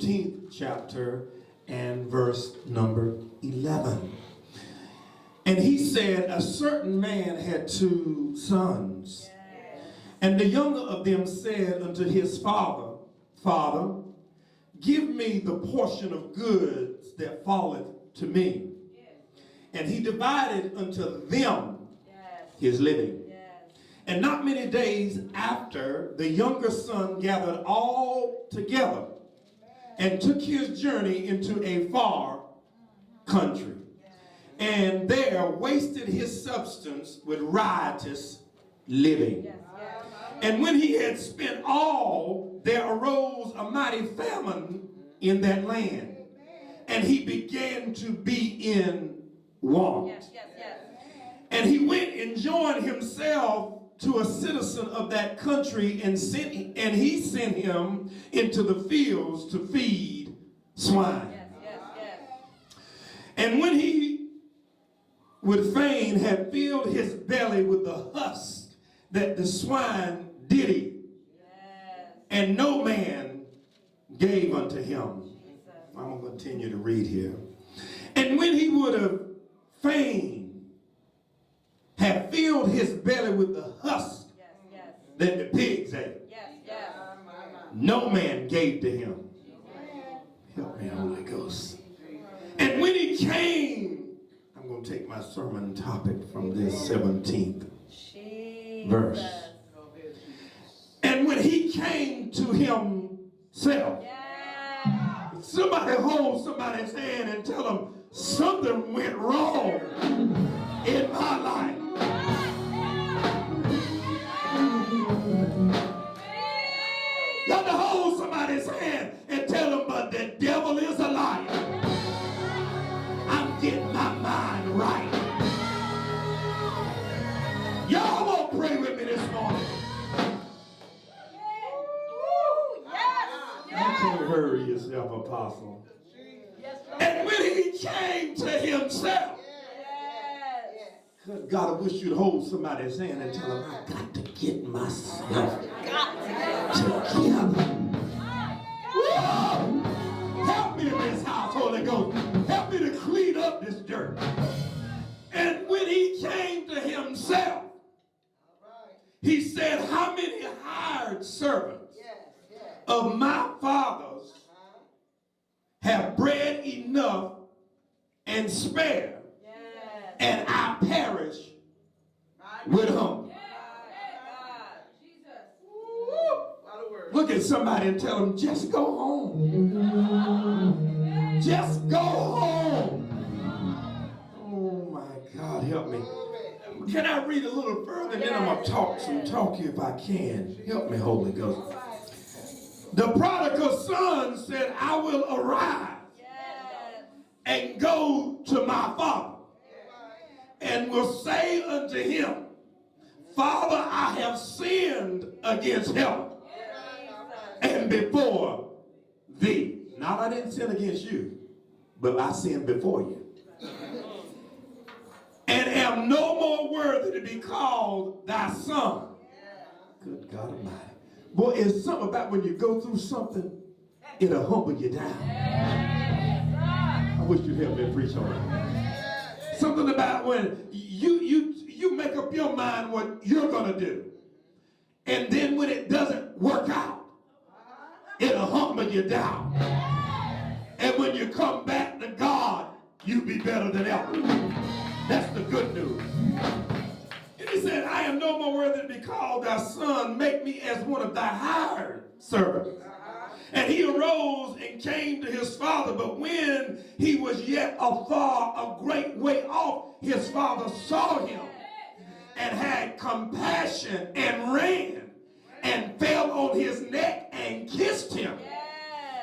15th chapter and verse number 11. And he said, a certain man had 2 sons. And the younger of them said unto his father, Father, give me the portion of goods that falleth to me. And he divided unto them his living. And not many days after, the younger son gathered all together and took his journey into a far country. And there wasted his substance with riotous living. And when he had spent all, there arose a mighty famine in that land. And he began to be in want. And he went and joined himself to a citizen of that country, and he sent him into the fields to feed swine. And when he would fain have filled his belly with the husk that the swine did eat, and no man gave unto him. I'm going to continue to read here. And when he would have fain have filled his belly with the husk that the pigs ate, no man gave to him. Help me, Holy Ghost. And when he came, I'm going to take my sermon topic from this 17th verse. And when he came to himself, somebody hold somebody's hand and tell them something went wrong in my life. You have to hold somebody's hand and tell them, but the devil is a liar. I'm getting my mind right. Y'all won't pray with me this morning. You can't hurry yourself, Apostle. And when he came to himself, good God, I wish you'd hold somebody's hand and tell them, I got to get myself together. Whoa! Help me in this house, Holy Ghost. Help me to clean up this dirt. And when he came to himself, he said, how many hired servants of my father's have bread enough and spare, and I perish with hunger? Look at somebody and tell them, just go home. Just go home. Oh my God, help me. Can I read a little further? And then I'm going to talk if I can. Help me, Holy Ghost. The prodigal son said, I will arise and go to my father, and will say unto him, Father, I have sinned against heaven and before thee. Now, I didn't sin against you, but I sinned before you, and am no more worthy to be called thy son. Good God Almighty. Boy, it's something about when you go through something, it'll humble you down. I wish you'd help me preach on it. Something about when you make up your mind what you're going to do, and then when it doesn't work out, it'll humble you down. And when you come back to God, you'll be better than ever. That's the good news. And he said, I am no more worthy to be called thy son. Make me as one of thy hired servants. And he arose and came to his father. But when he was yet afar, a great way off, his father saw him and had compassion and ran and fell on his neck and kissed him.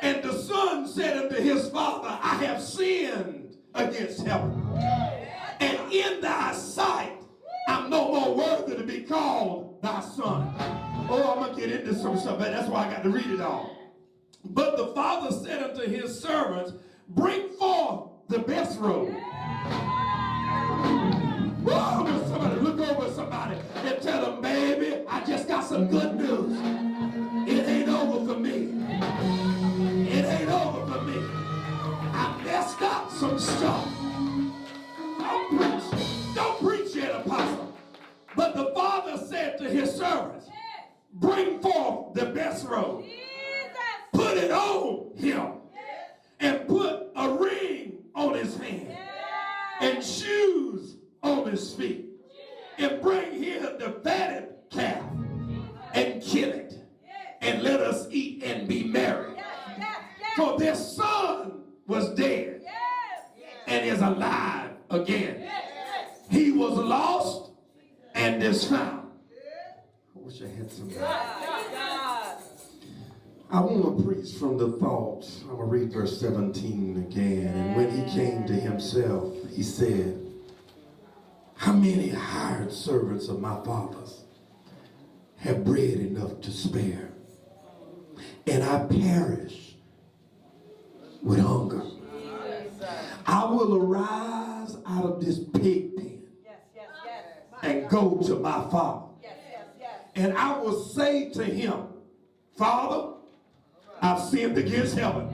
And the son said unto his father, I have sinned against heaven and in thy sight. I'm no more worthy to be called thy son. Oh, I'm going to get into some stuff, but that's why I got to read it all. But the father said unto his servants, bring forth the best robe. Whoa, somebody look over somebody and tell them, baby, I just got some good news. It ain't over for me. It ain't over For their son was dead and is alive again. He was lost and is found. I wish I had some. I want to preach from the thought. I'm going to read verse 17 again. And when he came to himself, he said, how many hired servants of my father's have bread enough to spare, and I perish with hunger? I will arise out of this pig pen and go to my father. And I will say to him, Father, I've sinned against heaven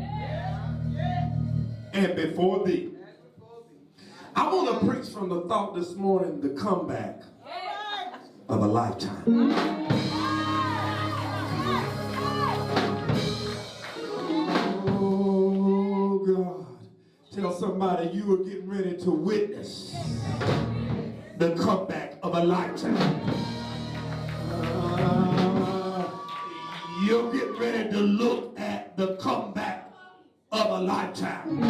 and before thee. I want to preach from the thought this morning, the comeback of a lifetime. Oh God. Tell somebody you are getting ready to witness the comeback of a lifetime. You're getting ready to look at the comeback of a lifetime.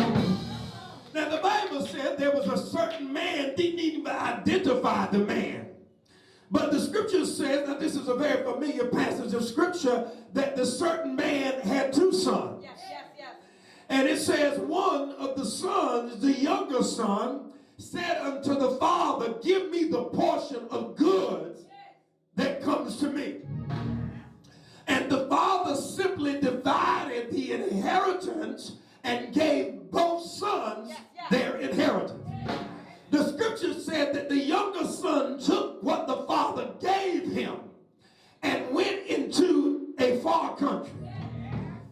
Now the Bible said there was a certain man, didn't even identify the man. But the scripture says, that this is a very familiar passage of scripture, that the certain man had two sons. And it says one of the sons, the younger son, said unto the father, give me the portion of goods that comes to me. And the father simply divided the inheritance and gave both sons their inheritance. The scripture said that the younger son took what the father gave him and went into a far country.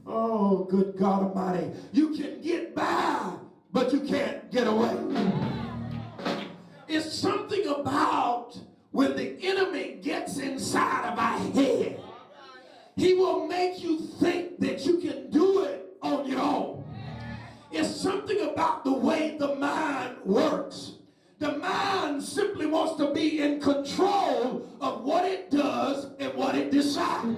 Oh, good God Almighty. You can get by, but you can't get away. It's something about when the enemy gets inside of our head. He will make you think that you can do it on your own. It's something about the way the mind works. The mind simply wants to be in control of what it does and what it decides.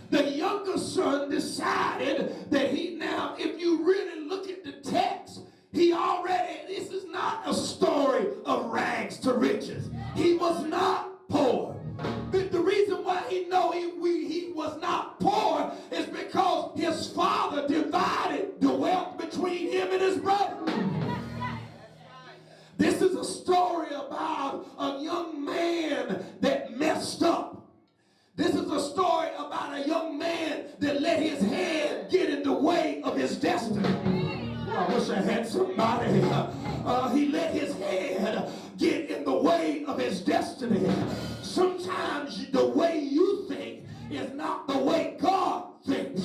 The younger son decided that if you really look at the text, this is not a story of rags to riches. He was not poor. But the reason why he was not poor is because his father divided the wealth between him and his brother. This is a story about a young man that messed up. This is a story about a young man that let his head get in the way of his destiny. I wish I had somebody. He let his head get in the way of his destiny. Sometimes the way you think is not the way God thinks.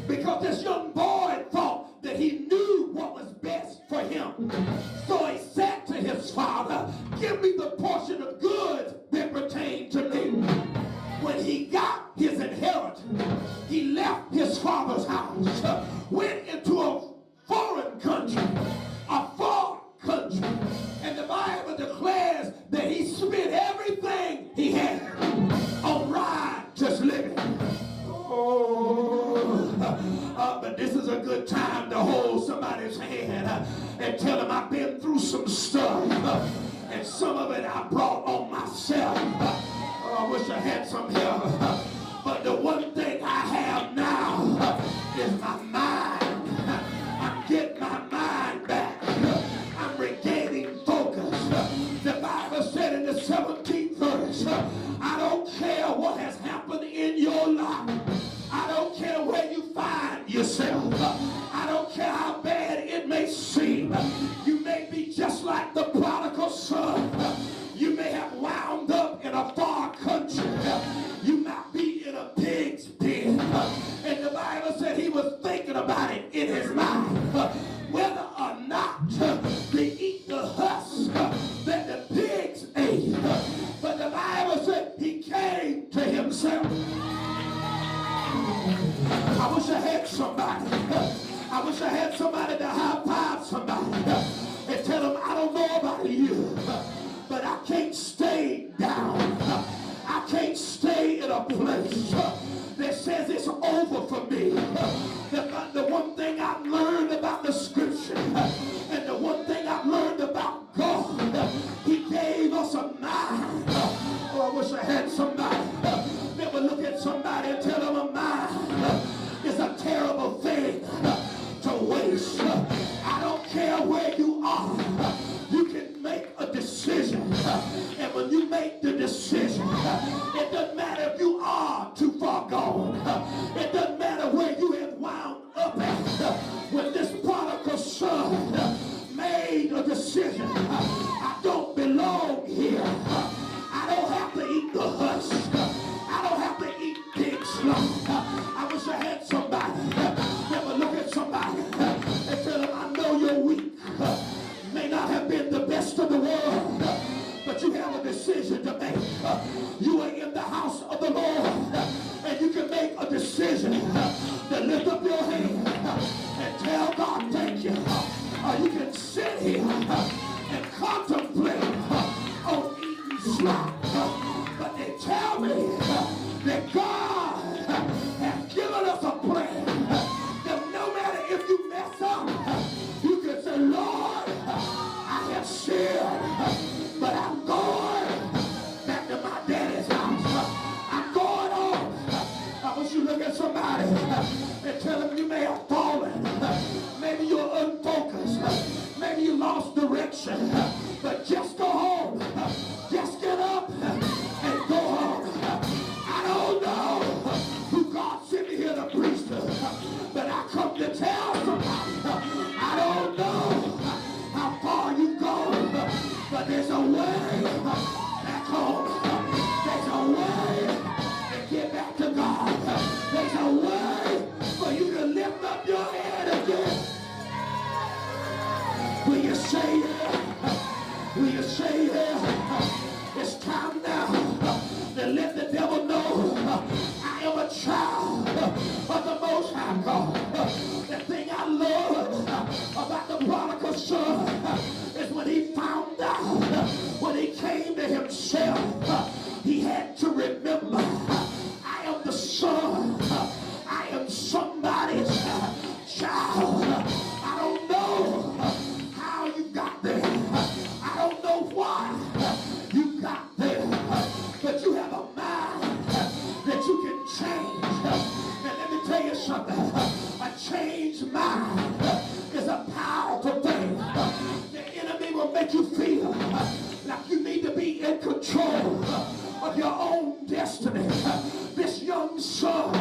Because this young boy thought that he knew what was best for him. So he said to his father, give me the portion of goods that pertain to me. When he got his inheritance, he left his father's house, went into a foreign country, a far country, and the Bible declares that he spent everything he had on riotous living. But this is a good time to hold somebody's hand and tell them I've been through some stuff, and some of it I brought on myself. I wish I had some help. But the one thing I have now is my mind. I'm getting my mind back. I'm regaining focus. The Bible said in the 17th verse, I don't care what has happened in your life. I don't care where you find yourself. I don't care how bad it may seem. You may be just like the prodigal son. You may have wound up in a far country. You might be in a pig's pen. And the Bible said he was thinking about it in his mind. Whether or not to eat the husk that the pigs ate. But the Bible said he came to himself. I wish I had somebody. I wish I had somebody to high five somebody and tell them, I don't know about you, but I can't stay down. I can't stay in a place that says it's over for me. The one thing your hand and tell God thank you. You can sit here and contemplate on eating slop. But they tell me that God has given us a plan. That no matter if you mess up, you can say, Lord, I have sinned, but I'm going back to my daddy's house. I'm going on. I want you to look at somebody and tell them you may have fallen. Maybe you're unfocused. Maybe you lost direction. But just go home. Just get up and go home. I don't know who God sent me here to preach to, but I come to tell somebody, I don't know how far you've gone, but there's a way back home. There's a way to get back to God. There's a way for you to lift up your head again. Will you say yeah? Will you say yeah? It's time now to let the devil know I am a child of the Most High God. The thing I love about the prodigal son is when he found out, when he came to himself, he had to remember, I am the son. I am somebody's child. I don't know how you got there. I don't know why you got there. But you have a mind that you can change. And let me tell you something. A changed mind is a powerful thing. The enemy will make you feel like you need to be in control of your own destiny. This young son,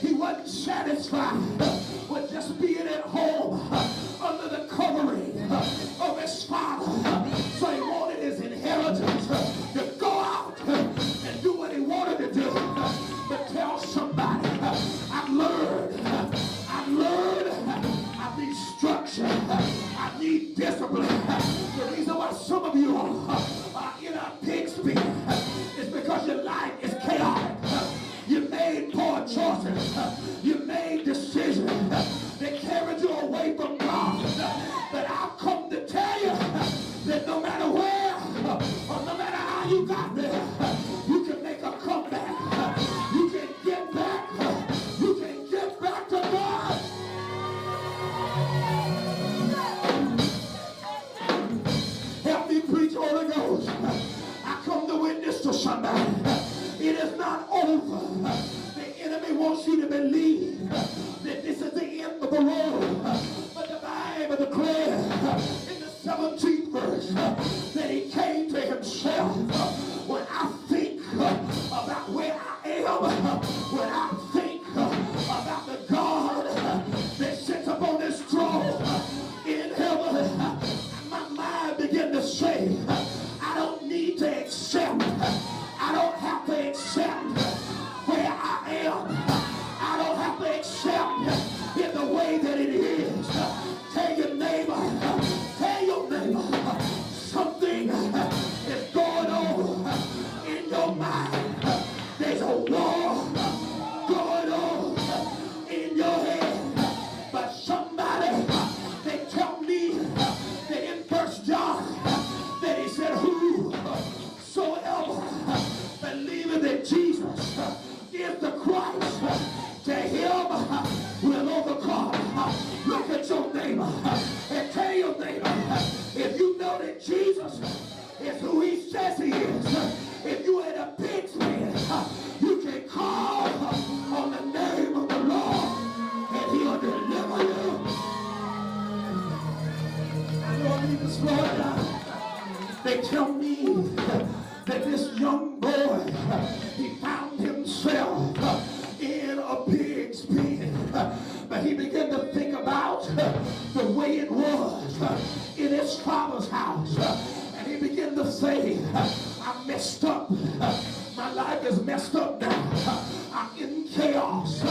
he wasn't satisfied with just being at home under the covering of his father. So he wanted his inheritance to go out and do what he wanted to do. But tell somebody, I've learned I need structure. I need discipline. The reason why some of you are in a pig's pen is because your life is chaotic. You made poor choices. You made decisions that carried you away from God. But I've come to tell you that no matter where or no matter how you got there, you can make a comeback. You can get back. You can get back to God. Help me preach, Holy Ghost. I come to witness to somebody. It is not over. The enemy wants you to believe that this is the end of the road. But the Bible declares in the 17th verse that he came to himself. When I think about where I am, when I think about the God that sits upon this throne in heaven, my mind began to say, I don't need to accept. I don't have to accept where I am. I don't have to accept it the way that it is. Tell your neighbor, something is going on in your mind. There's a war going on in your head. But somebody, they tell me that in 1 John, that he said, whosoever believeth that Jesus is the Christ, to him will overcome. Look at your neighbor and tell your neighbor, if you know that Jesus is who he says he is, if you ain't a pig's pen, you can call on the name of the Lord and he'll deliver you. I don't need to slow it down. They tell me that this young boy, he found himself in a pig's pen. But he began to think about the way it was in his father's house. And he began to say, I'm messed up. My life is messed up now. I'm in chaos.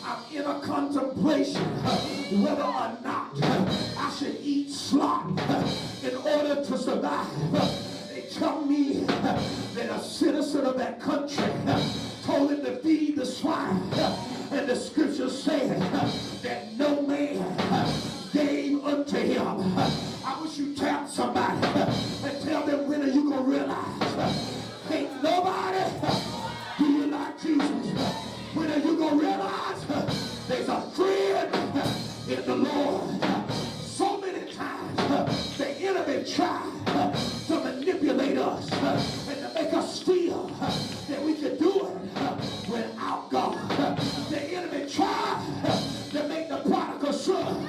I'm in a contemplation whether or not I should eat slop in order to survive. They tell me that a citizen of that country told him to feed the swine. And the scripture said that no man gave unto him. I wish you tap somebody and tell them, when are you going to realize ain't nobody do you like Jesus? When are you going to realize there's a friend in the Lord? So many times the enemy tried to manipulate us and to make us feel that we can do it without God. The enemy tried to make the prodigal son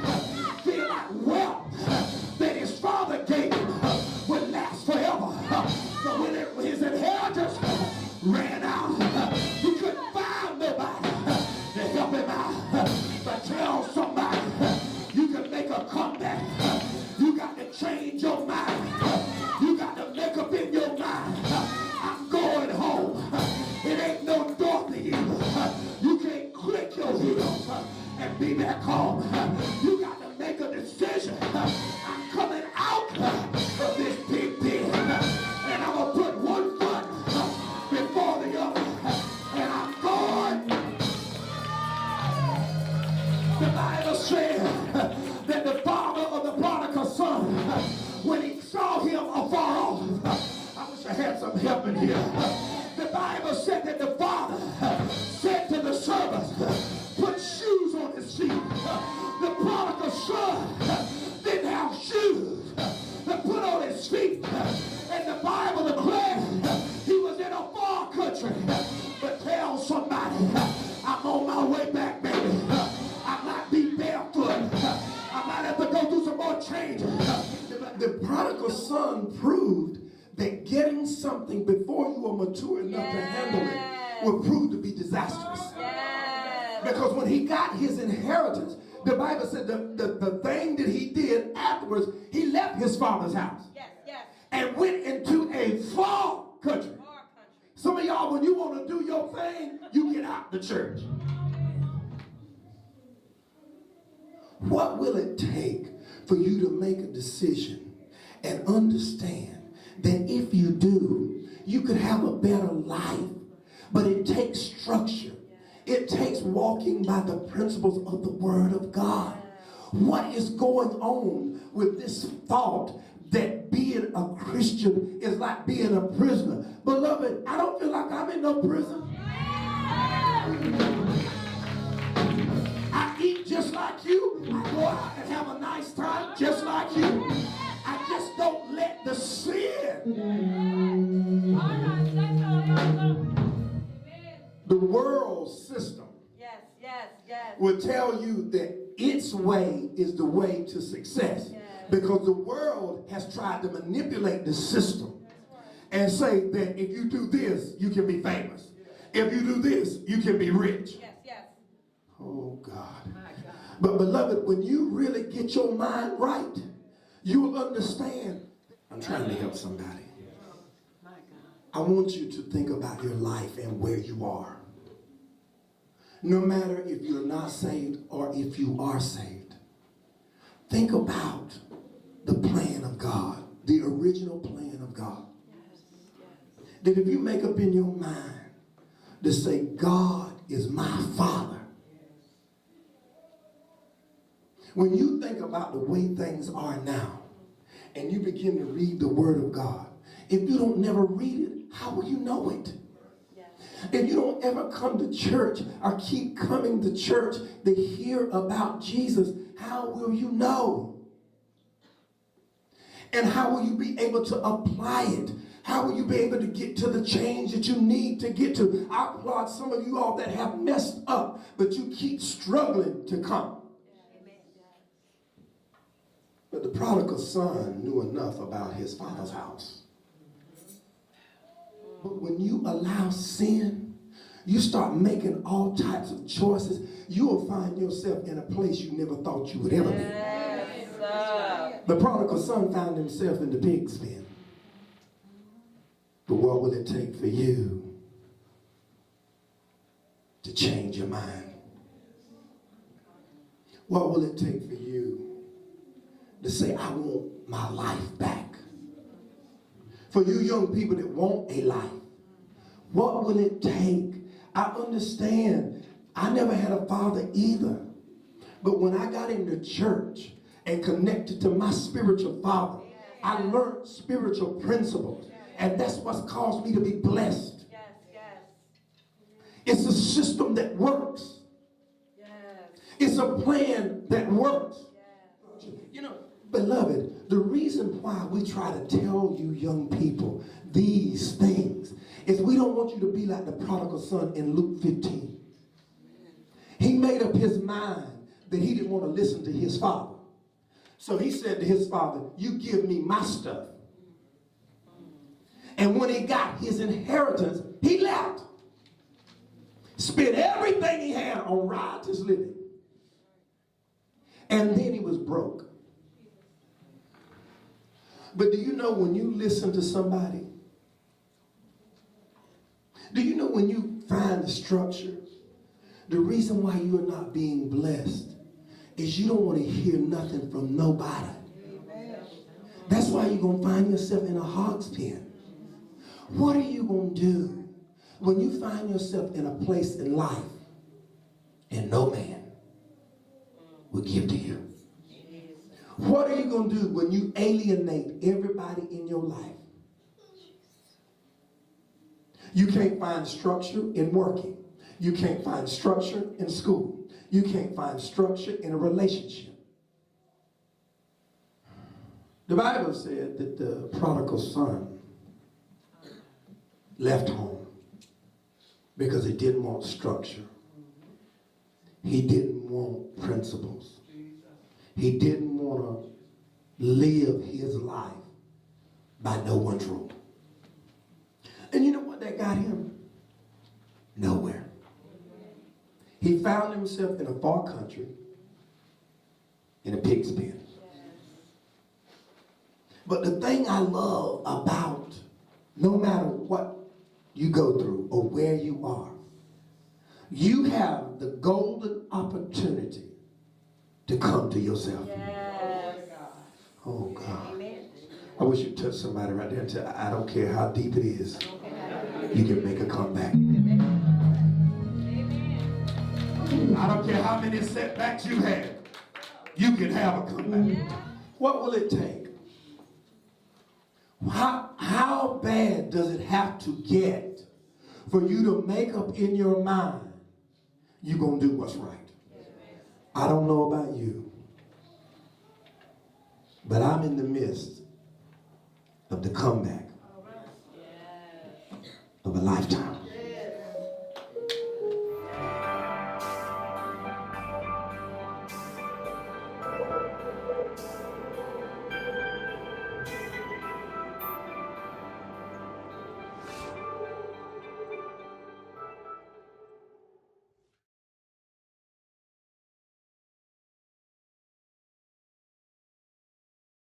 feel like wealth that his father gave him would last forever. But when his inheritance ran out, he couldn't find nobody to help him out. But tell somebody, you can make a comeback. You got to change your mind. You got to make up in your mind, I'm going home. It ain't no door to you. You can't click your heels and be back home. You got to make a decision. I'm coming out of this big pen, and I'm going to put one foot before the other, and I'm going. The Bible said that the father of the prodigal son, when he saw him afar off, I wish I had some help in here. The Bible said that the father said to the servants, put shoes on his feet. The prodigal son didn't have shoes to put on his feet. And the Bible declares he was in a far country. But tell somebody, I'm on my way back, baby. I might be barefoot. I might have to go through some more changes. The prodigal son proved that getting something before you are mature enough to handle it will prove to be disastrous. Because when he got his inheritance, the Bible said the thing that he did afterwards, he left his father's house and went into a far country. Some of y'all, when you want to do your thing, you get out the church. What will it take for you to make a decision and understand that if you do, you could have a better life? But it takes structure. It takes walking by the principles of the Word of God. What is going on with this thought that being a Christian is like being a prisoner? Beloved, I don't feel like I'm in no prison. I eat just like you. I go out and have a nice time just like you. I just don't let the sin. The world system will tell you that its way is the way to success. Because the world has tried to manipulate the system and say that if you do this, you can be famous. If you do this, you can be rich. Oh, God. But beloved, when you really get your mind right, you will understand. I'm trying to help somebody. I want you to think about your life and where you are. No matter if you're not saved or if you are saved. Think about the plan of God, the original plan of God. That if you make up in your mind to say, God is my Father. When you think about the way things are now, and you begin to read the Word of God, if you don't never read it, how will you know it? If you don't ever come to church or keep coming to church to hear about Jesus, how will you know? And how will you be able to apply it? How will you be able to get to the change that you need to get to? I applaud some of you all that have messed up, but you keep struggling to come. But the prodigal son knew enough about his father's house. But when you allow sin, you start making all types of choices, you will find yourself in a place you never thought you would ever be. The prodigal son found himself in the pig's pen. But what will it take for you to change your mind? What will it take for you to say, I want my life back? For you young people that want a life, what will it take? I understand I never had a father either. But when I got into church and connected to my spiritual father, I learned spiritual principles. And that's what's caused me to be blessed. It's a system that works. It's a plan that works. You know, beloved, the reason why we try to tell you young people these things is we don't want you to be like the prodigal son in Luke 15. He made up his mind that he didn't want to listen to his father. So he said to his father, you give me my stuff. And when he got his inheritance, he left. Spent everything he had on riotous living. And then he was broke. But do you know when you listen to somebody? Do you know when you find the structure? The reason why you are not being blessed is you don't want to hear nothing from nobody. That's why you're going to find yourself in a hog's pen. What are you going to do when you find yourself in a place in life and no man will give to you? What are you going to do when you alienate everybody in your life? You can't find structure in working. You can't find structure in school. You can't find structure in a relationship. The Bible said that the prodigal son left home because he didn't want structure. He didn't want principles. He didn't want to live his life by no one's rule. And you know what that got him? Nowhere. He found himself in a far country, in a pig's pen. But the thing I love about no matter what you go through or where you are, you have the golden opportunity to come to yourself. Yes. Oh God. Amen. I wish you'd touch somebody right there and tell, I don't care how deep it is, you can make a comeback. I don't care how many setbacks you had, you can have a comeback. What will it take? How bad does it have to get for you to make up in your mind you're going to do what's right? I don't know about you, but I'm in the midst of the comeback of a lifetime.